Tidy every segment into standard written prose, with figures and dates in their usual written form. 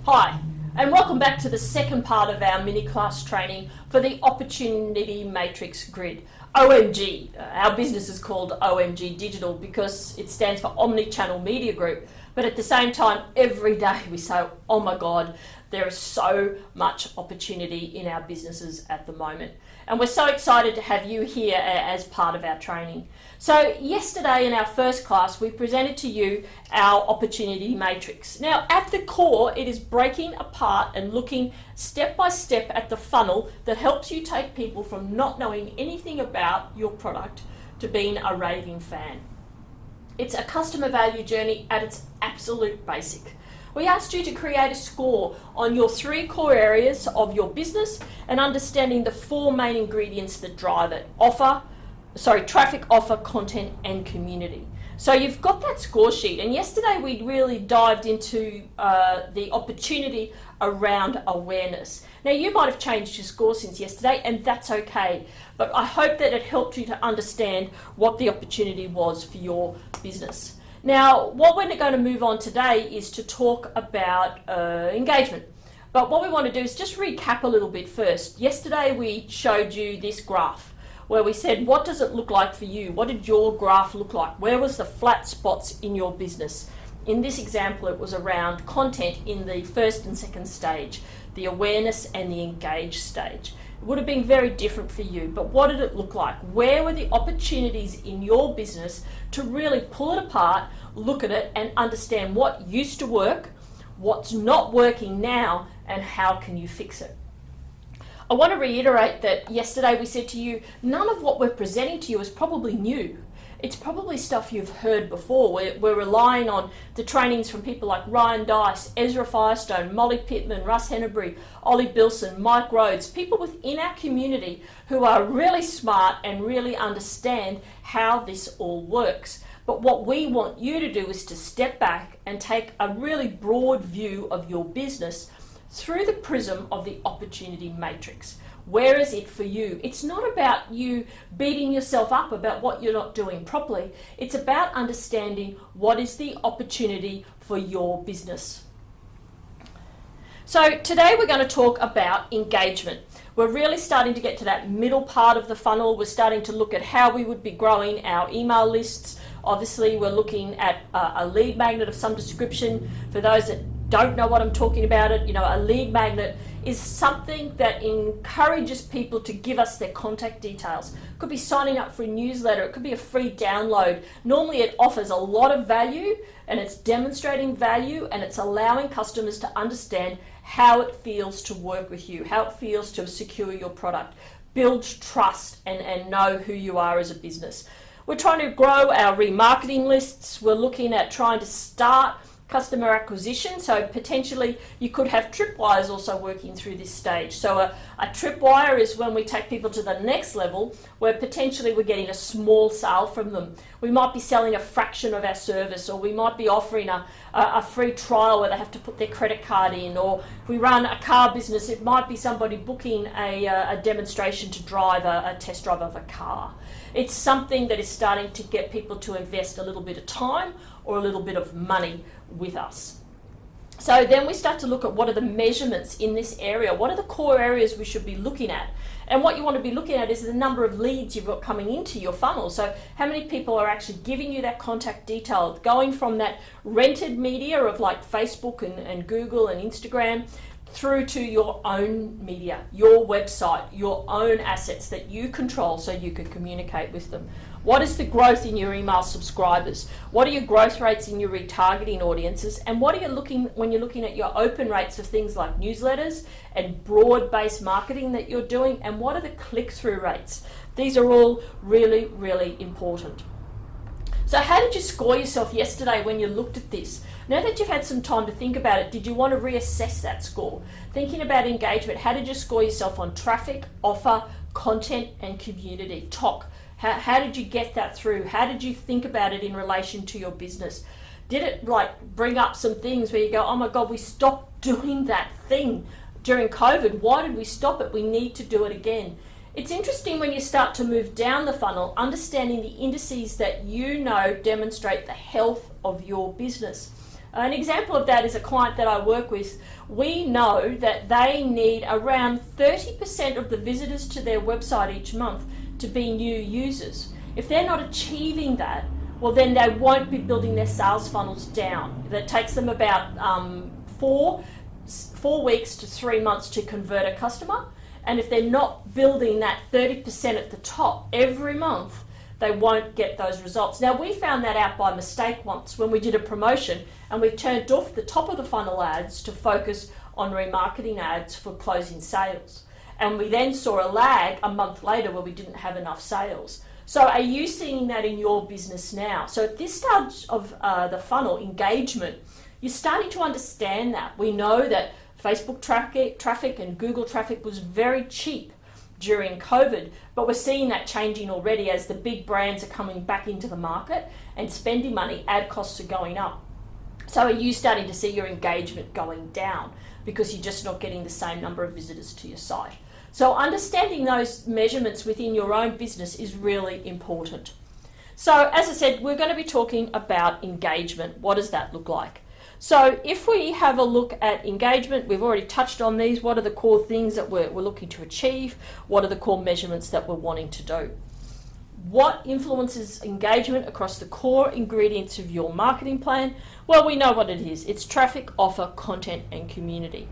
Hi, and welcome back to the second part of our mini class training for the Opportunity Matrix Grid. OMG, our business is called OMG Digital because it stands for Omni-Channel Media Group, but at the same time, every day we say, oh my God, there is so much opportunity in our businesses at the moment. And we're so excited to have you here as part of our training. So yesterday in our first class, we presented to you our opportunity matrix. Now at the core, it is breaking apart and looking step by step at the funnel that helps you take people from not knowing anything about your product to being a raving fan. It's a customer value journey at its absolute basic. We asked you to create a score on your 3 core areas of your business and understanding the 4 main ingredients that drive it: traffic, offer, content, and community. So you've got that score sheet, and yesterday we really dived into the opportunity around awareness. Now you might have changed your score since yesterday, and that's okay, but I hope that it helped you to understand what the opportunity was for your business. Now, what we're going to move on today is to talk about engagement. But what we want to do is just recap a little bit first. Yesterday we showed you this graph where we said, what does it look like for you? What did your graph look like? Where was the flat spots in your business? In this example, it was around content in the first and second stage, the awareness and the engage stage. It would have been very different for you, but what did it look like? Where were the opportunities in your business to really pull it apart, look at it, and understand what used to work, what's not working now, and how can you fix it? I want to reiterate that yesterday we said to you, none of what we're presenting to you is probably new. It's probably stuff you've heard before. We're relying on the trainings from people like Ryan Dice, Ezra Firestone, Molly Pittman, Russ Henneberry, Ollie Bilson, Mike Rhodes, people within our community who are really smart and really understand how this all works. But what we want you to do is to step back and take a really broad view of your business through the prism of the opportunity matrix. Where is it for you? It's not about you beating yourself up about what you're not doing properly. It's about understanding what is the opportunity for your business. So today we're going to talk about engagement. We're really starting to get to that middle part of the funnel. We're starting to look at how we would be growing our email lists. Obviously, we're looking at a lead magnet of some description. For those that don't know what I'm talking about, a lead magnet is something that encourages people to give us their contact details. It could be signing up for a newsletter, it could be a free download. Normally it offers a lot of value, and it's demonstrating value, and it's allowing customers to understand how it feels to work with you, how it feels to secure your product, build trust, and know who you are as a business. We're trying to grow our remarketing lists. We're looking at trying to start customer acquisition, so potentially you could have tripwires also working through this stage. So a tripwire is when we take people to the next level where potentially we're getting a small sale from them. We might be selling a fraction of our service, or we might be offering a free trial where they have to put their credit card in, or if we run a car business, it might be somebody booking a demonstration to drive a test drive of a car. It's something that is starting to get people to invest a little bit of time or a little bit of money with us. So then we start to look at what are the measurements in this area, what are the core areas we should be looking at. And what you want to be looking at is the number of leads you've got coming into your funnel. So how many people are actually giving you that contact detail, going from that rented media of like Facebook and Google and Instagram through to your own media, your website, your own assets that you control so you can communicate with them. What is the growth in your email subscribers? What are your growth rates in your retargeting audiences? And what are you looking when you're looking at your open rates of things like newsletters and broad-based marketing that you're doing? And what are the click-through rates? These are all really, really important. So how did you score yourself yesterday when you looked at this? Now that you've had some time to think about it, did you want to reassess that score? Thinking about engagement, how did you score yourself on traffic, offer, content, and community? TOC. How did you get that through? How did you think about it in relation to your business? Did it bring up some things where you go, oh my God, we stopped doing that thing during COVID. Why did we stop it? We need to do it again. It's interesting when you start to move down the funnel, understanding the indices that you know demonstrate the health of your business. An example of that is a client that I work with. We know that they need around 30% of the visitors to their website each month to be new users. If they're not achieving that, well, then they won't be building their sales funnels down. That takes them about 4 weeks to 3 months to convert a customer. And if they're not building that 30% at the top every month, they won't get those results. Now, we found that out by mistake once when we did a promotion and we turned off the top of the funnel ads to focus on remarketing ads for closing sales. And we then saw a lag a month later where we didn't have enough sales. So are you seeing that in your business now? So at this stage of the funnel, engagement, you're starting to understand that. We know that Facebook traffic and Google traffic was very cheap during COVID, but we're seeing that changing already as the big brands are coming back into the market and spending money, ad costs are going up. So are you starting to see your engagement going down because you're just not getting the same number of visitors to your site? So understanding those measurements within your own business is really important. So as I said, we're going to be talking about engagement. What does that look like? So if we have a look at engagement, we've already touched on these. What are the core things that we're looking to achieve? What are the core measurements that we're wanting to do? What influences engagement across the core ingredients of your marketing plan? Well, we know what it is. It's traffic, offer, content, and community.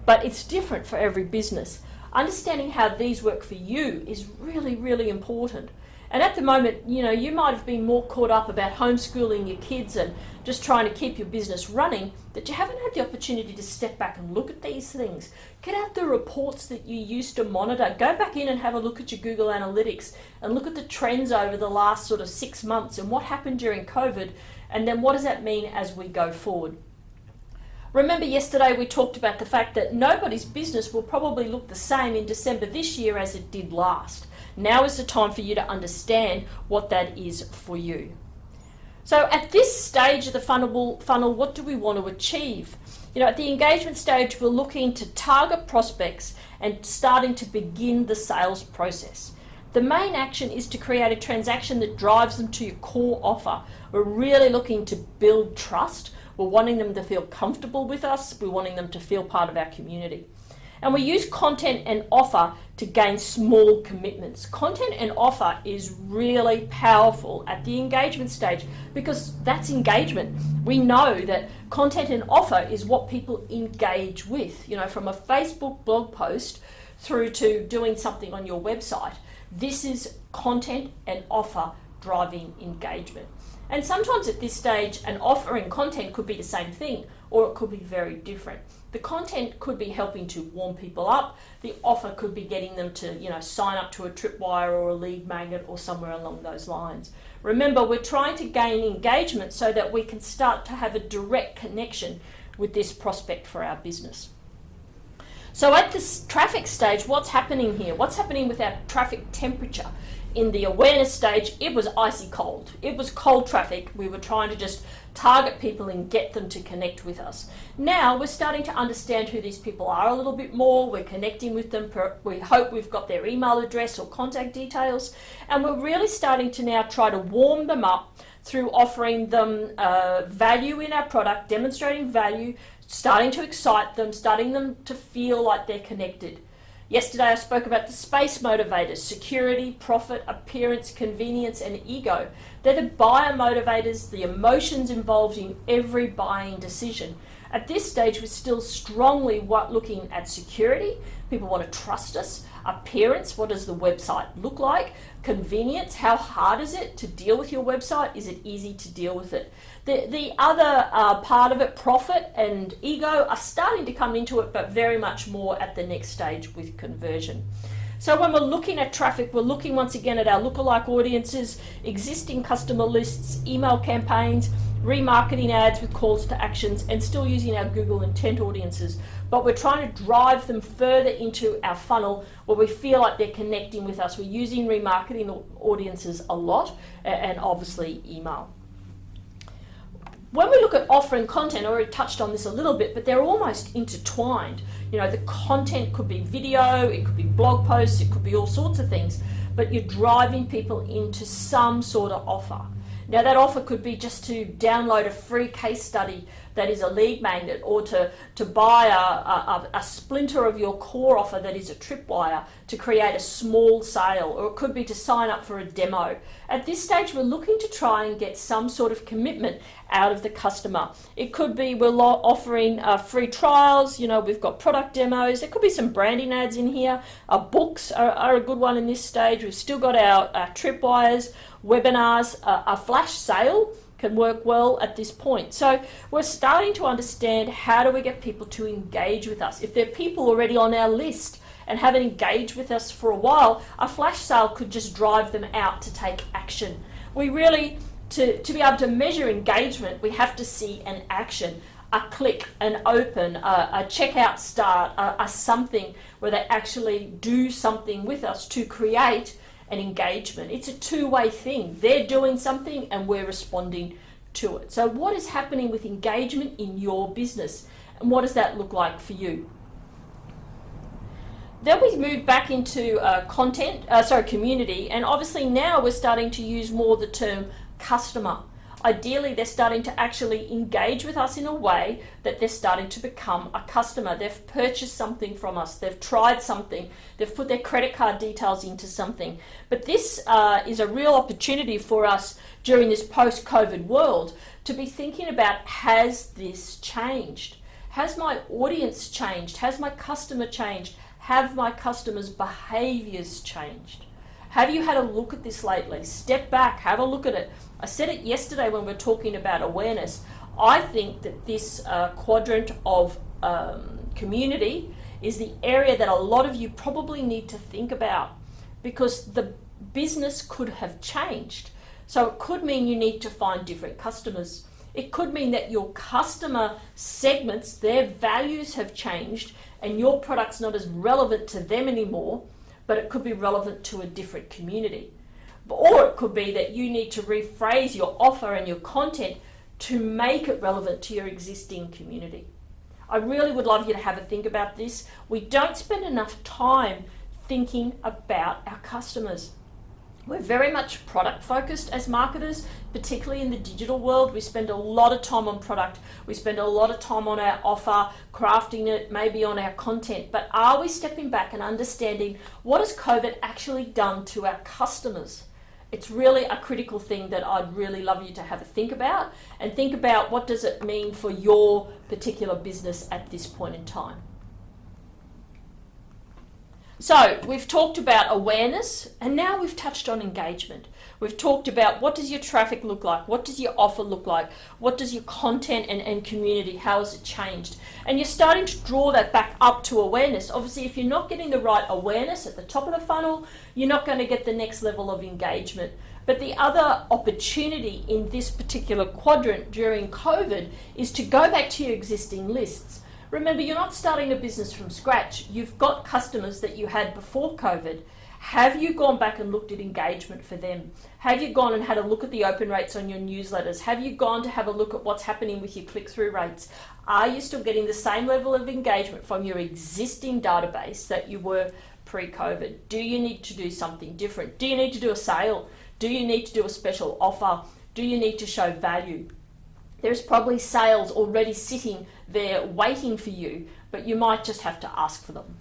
But it's different for every business. Understanding how these work for you is really, really important. And at the moment, you might have been more caught up about homeschooling your kids and just trying to keep your business running that you haven't had the opportunity to step back and look at these things. Get out the reports that you used to monitor. Go back in and have a look at your Google Analytics and look at the trends over the last sort of 6 months and what happened during COVID, and then what does that mean as we go forward. Remember yesterday we talked about the fact that nobody's business will probably look the same in December this year as it did last. Now is the time for you to understand what that is for you. So at this stage of the funnel, what do we want to achieve? At the engagement stage, we're looking to target prospects and starting to begin the sales process. The main action is to create a transaction that drives them to your core offer. We're really looking to build trust. We're wanting them to feel comfortable with us. We're wanting them to feel part of our community. And we use content and offer to gain small commitments. Content and offer is really powerful at the engagement stage because that's engagement. We know that content and offer is what people engage with. From a Facebook blog post through to doing something on your website. This is content and offer driving engagement. And sometimes at this stage, an offer and content could be the same thing, or it could be very different. The content could be helping to warm people up. The offer could be getting them to, sign up to a tripwire or a lead magnet or somewhere along those lines. Remember, we're trying to gain engagement so that we can start to have a direct connection with this prospect for our business. So at this traffic stage, what's happening here? What's happening with our traffic temperature? In the awareness stage, it was icy cold. It was cold traffic. We were trying to just target people and get them to connect with us. Now we're starting to understand who these people are a little bit more. We're connecting with them. We hope we've got their email address or contact details. And we're really starting to now try to warm them up through offering them value in our product, demonstrating value, starting to excite them, starting them to feel like they're connected. Yesterday I spoke about the space motivators: security, profit, appearance, convenience, and ego. They're the buyer motivators, the emotions involved in every buying decision. At this stage, we're still strongly looking at security. People want to trust us. Appearance, what does the website look like? Convenience, how hard is it to deal with your website? Is it easy to deal with it? The other part of it, profit and ego, are starting to come into it, but very much more at the next stage with conversion. So when we're looking at traffic, we're looking once again at our lookalike audiences, existing customer lists, email campaigns, remarketing ads with calls to actions, and still using our Google intent audiences. But we're trying to drive them further into our funnel where we feel like they're connecting with us. We're using remarketing audiences a lot, and obviously email. When we look at offer and content, I already touched on this a little bit, but they're almost intertwined. The content could be video, it could be blog posts, it could be all sorts of things, but you're driving people into some sort of offer. Now that offer could be just to download a free case study that is a lead magnet, or to buy a splinter of your core offer that is a tripwire to create a small sale, or it could be to sign up for a demo. At this stage, we're looking to try and get some sort of commitment out of the customer. It could be we're offering free trials, you know, we've got product demos, there could be some branding ads in here, books are a good one in this stage. We've still got our tripwires, webinars, a flash sale can work well at this point. So we're starting to understand, how do we get people to engage with us? If there are people already on our list and haven't engaged with us for a while, a flash sale could just drive them out to take action. We really, to be able to measure engagement, we have to see an action, a click, an open, a checkout start, a something where they actually do something with us to create an engagement. It's a two-way thing. They're doing something and we're responding to it. So what is happening with engagement in your business, and what does that look like for you? Then we move back into community, and obviously now we're starting to use more the term customer. Ideally, they're starting to actually engage with us in a way that they're starting to become a customer. They've purchased something from us, they've tried something, they've put their credit card details into something. But this is a real opportunity for us during this post-COVID world to be thinking about, has this changed? Has my audience changed? Has my customer changed? Have my customers' behaviors changed? Have you had a look at this lately? Step back, have a look at it. I said it yesterday when we were talking about awareness. I think that this quadrant of community is the area that a lot of you probably need to think about, because the business could have changed. So it could mean you need to find different customers. It could mean that your customer segments, their values have changed and your product's not as relevant to them anymore, but it could be relevant to a different community. Or it could be that you need to rephrase your offer and your content to make it relevant to your existing community. I really would love you to have a think about this. We don't spend enough time thinking about our customers. We're very much product focused as marketers, particularly in the digital world. We spend a lot of time on product. We spend a lot of time on our offer, crafting it, maybe on our content. But are we stepping back and understanding, what has COVID actually done to our customers? It's really a critical thing that I'd really love you to have a think about, and think about, what does it mean for your particular business at this point in time. So we've talked about awareness, and now we've touched on engagement. We've talked about, what does your traffic look like? What does your offer look like? What does your content and community, how has it changed? And you're starting to draw that back up to awareness. Obviously, if you're not getting the right awareness at the top of the funnel, you're not going to get the next level of engagement. But the other opportunity in this particular quadrant during COVID is to go back to your existing lists. Remember, you're not starting a business from scratch. You've got customers that you had before COVID. Have you gone back and looked at engagement for them? Have you gone and had a look at the open rates on your newsletters? Have you gone to have a look at what's happening with your click-through rates? Are you still getting the same level of engagement from your existing database that you were pre-COVID? Do you need to do something different? Do you need to do a sale? Do you need to do a special offer? Do you need to show value? There's probably sales already sitting there waiting for you, but you might just have to ask for them.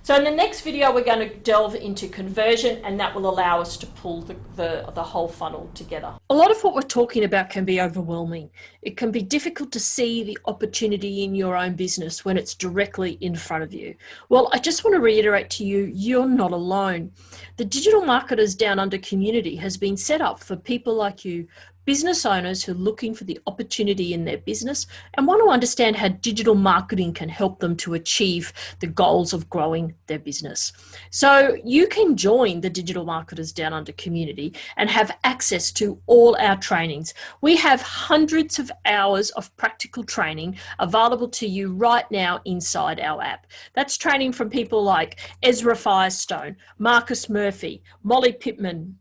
So in the next video, we're going to delve into conversion, and that will allow us to pull the whole funnel together. A lot of what we're talking about can be overwhelming. It can be difficult to see the opportunity in your own business when it's directly in front of you. Well, I just want to reiterate to you, you're not alone. The Digital Marketers Down Under community has been set up for people like you, business owners who are looking for the opportunity in their business and want to understand how digital marketing can help them to achieve the goals of growing their business. So you can join the Digital Marketers Down Under community and have access to all our trainings. We have hundreds of hours of practical training available to you right now inside our app. That's training from people like Ezra Firestone, Marcus Murphy, Molly Pittman,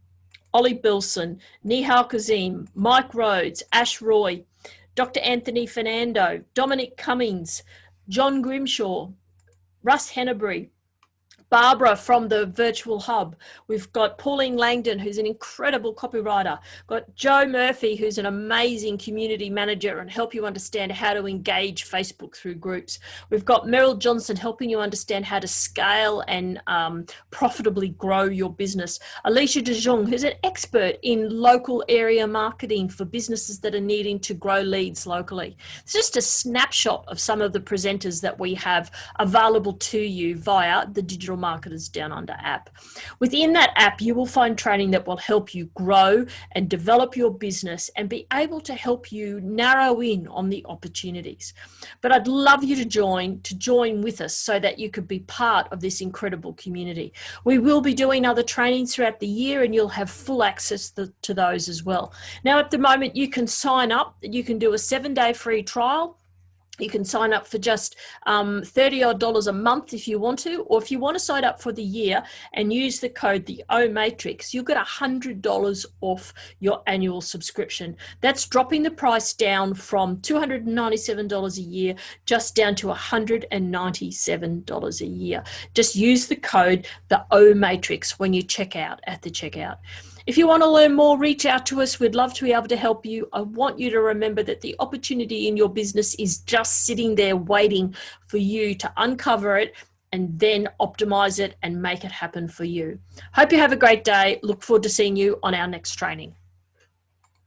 Ollie Bilson, Nihal Kazim, Mike Rhodes, Ash Roy, Dr. Anthony Fernando, Dominic Cummings, John Grimshaw, Russ Hennebury, Barbara from the Virtual Hub. We've got Pauline Langdon, who's an incredible copywriter. Got Joe Murphy, who's an amazing community manager and help you understand how to engage Facebook through groups. We've got Meryl Johnson helping you understand how to scale and profitably grow your business. Alicia De Jong, who's an expert in local area marketing for businesses that are needing to grow leads locally. It's just a snapshot of some of the presenters that we have available to you via the Digital Marketers Down Under app. Within that app, you will find training that will help you grow and develop your business and be able to help you narrow in on the opportunities. But I'd love you to join with us so that you could be part of this incredible community. We will be doing other trainings throughout the year and you'll have full access to those as well. Now, at the moment, you can sign up. You can do a 7-day free trial. You can sign up for just $30 a month if you want to, or if you want to sign up for the year and use the code, the O Matrix, you'll get $100 off your annual subscription. That's dropping the price down from $297 a year, just down to $197 a year. Just use the code, the O Matrix, when you check out at the checkout. If you want to learn more, reach out to us. We'd love to be able to help you. I want you to remember that the opportunity in your business is just sitting there waiting for you to uncover it and then optimize it and make it happen for you. Hope you have a great day. Look forward to seeing you on our next training.